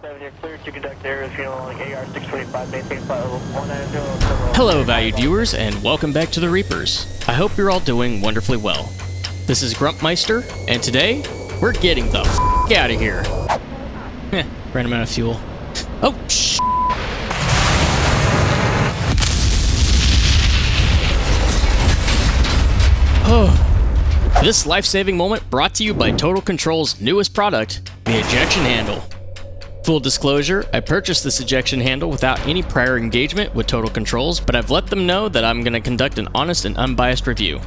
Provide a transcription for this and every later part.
You're clear to conduct air fuel along AR 625, maintain flight level 190. Hello, valued viewers, and welcome back to the Reapers. I hope you're all doing wonderfully well. This is Grumpmeister, and today, we're getting the f*** out of here. Ran out of fuel. Oh, sh**. Oh. This life-saving moment brought to you by Total Control's newest product, the Ejection Handle. Full disclosure, I purchased this ejection handle without any prior engagement with Total Controls, but I've let them know that I'm going to conduct an honest and unbiased review.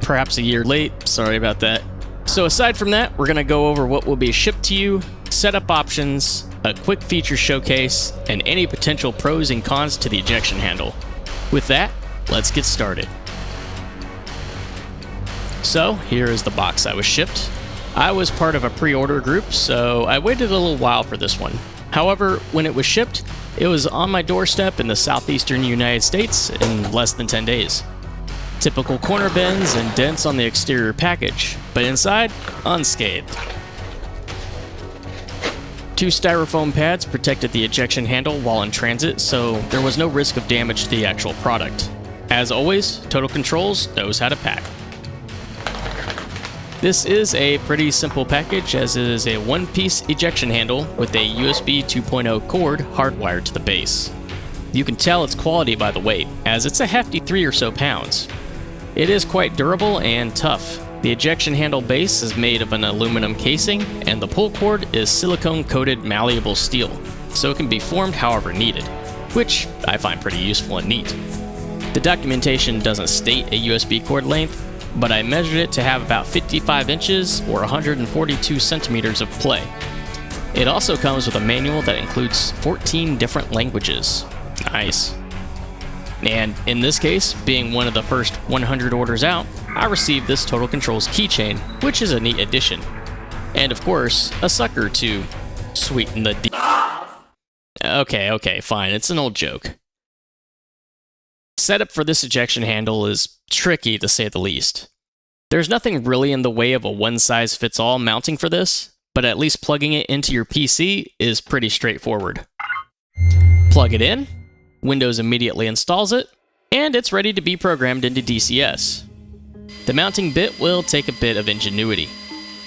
Perhaps a year late, sorry about that. So aside from that, we're going to go over what will be shipped to you, setup options, a quick feature showcase, and any potential pros and cons to the ejection handle. With that, let's get started. So, here is the box I was shipped. I was part of a pre-order group, so I waited a little while for this one. However, when it was shipped, it was on my doorstep in the southeastern United States in less than 10 days. Typical corner bends and dents on the exterior package, but inside, unscathed. 2 styrofoam pads protected the ejection handle while in transit, so there was no risk of damage to the actual product. As always, Total Controls knows how to pack. This is a pretty simple package, as it is a one-piece ejection handle with a USB 2.0 cord hardwired to the base. You can tell its quality by the weight, as it's a hefty 3 or so pounds. It is quite durable and tough. The ejection handle base is made of an aluminum casing, and the pull cord is silicone-coated malleable steel, so it can be formed however needed, which I find pretty useful and neat. The documentation doesn't state a USB cord length, but I measured it to have about 55 inches or 142 centimeters of play. It also comes with a manual that includes 14 different languages. Nice. And in this case, being one of the first 100 orders out, I received this Total Controls keychain, which is a neat addition. And of course, a sucker to sweeten the deal. Okay, fine, it's an old joke. Setup for this ejection handle is tricky to say the least. There's nothing really in the way of a one-size-fits-all mounting for this, but at least plugging it into your PC is pretty straightforward. Plug it in, Windows immediately installs it, and it's ready to be programmed into DCS. The mounting bit will take a bit of ingenuity.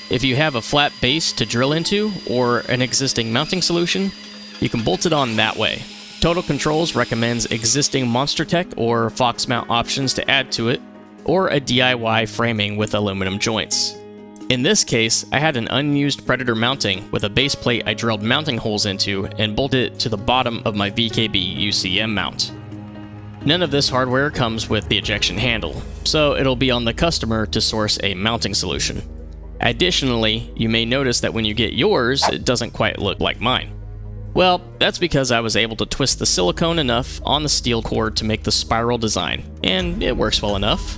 If you have a flat base to drill into, or an existing mounting solution, you can bolt it on that way. Total Controls recommends existing Monster Tech or Fox mount options to add to it, or a DIY framing with aluminum joints. In this case, I had an unused Predator mounting with a base plate I drilled mounting holes into and bolted it to the bottom of my VKB UCM mount. None of this hardware comes with the ejection handle, so it'll be on the customer to source a mounting solution. Additionally, you may notice that when you get yours, it doesn't quite look like mine. Well, that's because I was able to twist the silicone enough on the steel cord to make the spiral design, and it works well enough.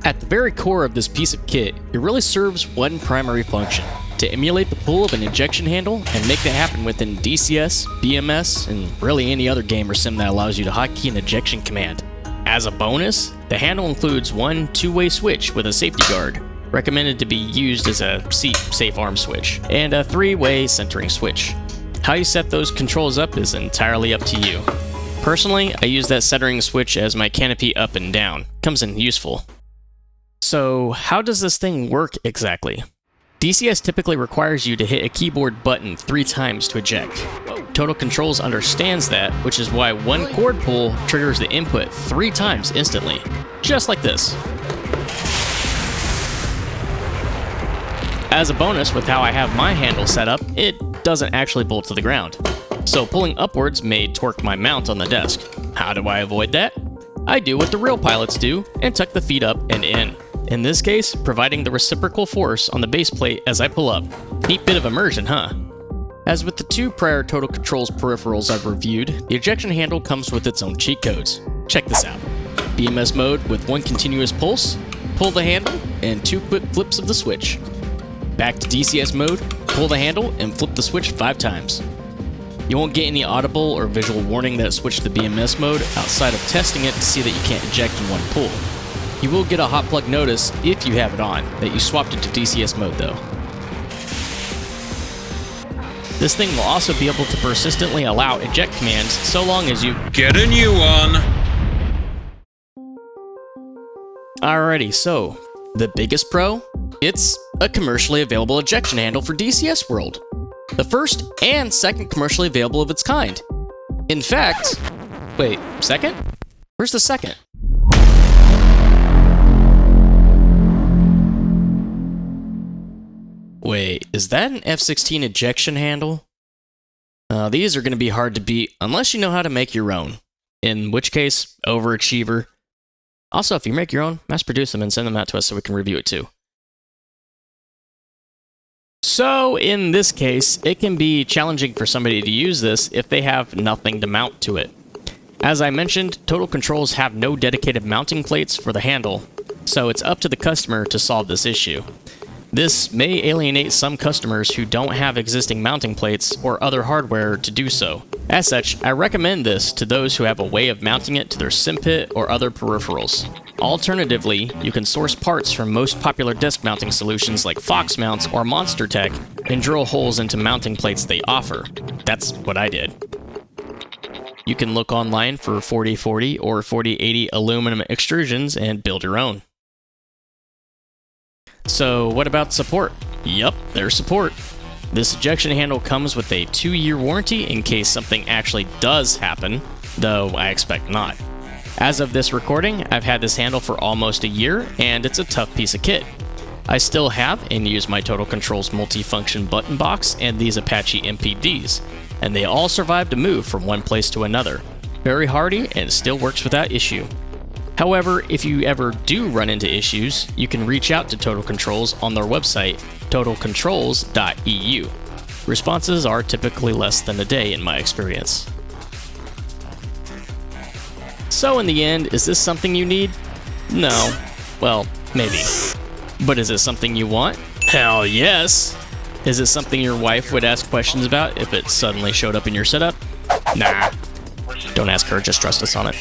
At the very core of this piece of kit, it really serves one primary function: to emulate the pull of an ejection handle and make that happen within DCS, BMS, and really any other game or sim that allows you to hotkey an ejection command. As a bonus, the handle includes one 2-way switch with a safety guard, recommended to be used as a seat safe arm switch, and a 3-way centering switch. How you set those controls up is entirely up to you. Personally, I use that centering switch as my canopy up and down. Comes in useful. So, how does this thing work exactly? DCS typically requires you to hit a keyboard button 3 times to eject. Total Controls understands that, which is why one cord pull triggers the input 3 times instantly. Just like this. As a bonus, with how I have my handle set up, it doesn't actually bolt to the ground. So pulling upwards may torque my mount on the desk. How do I avoid that? I do what the real pilots do and tuck the feet up and in. In this case, providing the reciprocal force on the base plate as I pull up. Neat bit of immersion, huh? As with the 2 prior Total Controls peripherals I've reviewed, the ejection handle comes with its own cheat codes. Check this out. BMS mode with 1 continuous pulse, pull the handle, and 2 quick flips of the switch. Back to DCS mode, pull the handle, and flip the switch 5 times. You won't get any audible or visual warning that it switched to BMS mode outside of testing it to see that you can't eject in one pull. You will get a hot plug notice if you have it on that you swapped it to DCS mode though. This thing will also be able to persistently allow eject commands so long as you get a new one. Alrighty, so the biggest pro? It's a commercially available ejection handle for DCS World. The first and second commercially available of its kind. In fact, wait, second? Where's the second? Wait, is that an F-16 ejection handle? These are going to be hard to beat unless you know how to make your own. In which case, overachiever. Also, if you make your own, mass produce them and send them out to us so we can review it too. So, in this case, it can be challenging for somebody to use this if they have nothing to mount to it. As I mentioned, Total Controls have no dedicated mounting plates for the handle, so it's up to the customer to solve this issue. This may alienate some customers who don't have existing mounting plates or other hardware to do so. As such, I recommend this to those who have a way of mounting it to their SimPit or other peripherals. Alternatively, you can source parts from most popular desk mounting solutions like Fox Mounts or Monster Tech and drill holes into mounting plates they offer. That's what I did. You can look online for 4040 or 4080 aluminum extrusions and build your own. So what about support? Yup, there's support. This ejection handle comes with a 2-year warranty in case something actually does happen, though I expect not. As of this recording, I've had this handle for almost a year, and it's a tough piece of kit. I still have and use my Total Controls multifunction button box and these Apache MPDs, and they all survived a move from one place to another. Very hardy and still works without issue. However, if you ever do run into issues, you can reach out to Total Controls on their website, totalcontrols.eu. Responses are typically less than a day in my experience. So in the end, is this something you need? No. Well, maybe. But is it something you want? Hell yes! Is it something your wife would ask questions about if it suddenly showed up in your setup? Nah. Don't ask her, just trust us on it.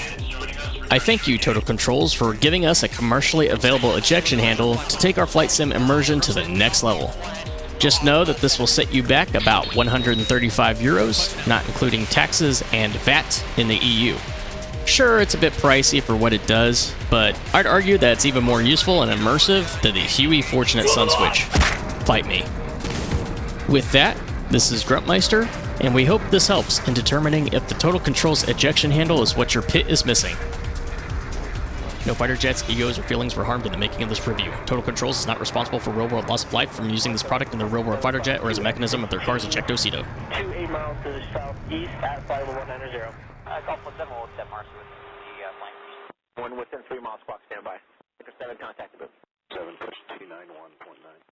I thank you, Total Controls, for giving us a commercially available ejection handle to take our flight sim immersion to the next level. Just know that this will set you back about 135 euros, not including taxes and VAT in the EU. Sure, it's a bit pricey for what it does, but I'd argue that it's even more useful and immersive than the Huey Fortunate Sun Switch. Fight me. With that, this is Gruntmeister, and we hope this helps in determining if the Total Controls ejection handle is what your pit is missing. No fighter jets, egos, or feelings were harmed in the making of this review. Total Controls is not responsible for real-world loss of life from using this product in their real-world fighter jet or as a mechanism of their car's ejectocito. 28 miles to the southeast at 51190. Golf 17 will set Marcy with the flankers. One within 3 miles, squawk standby. 7 contact the booth. 7 push 291.9.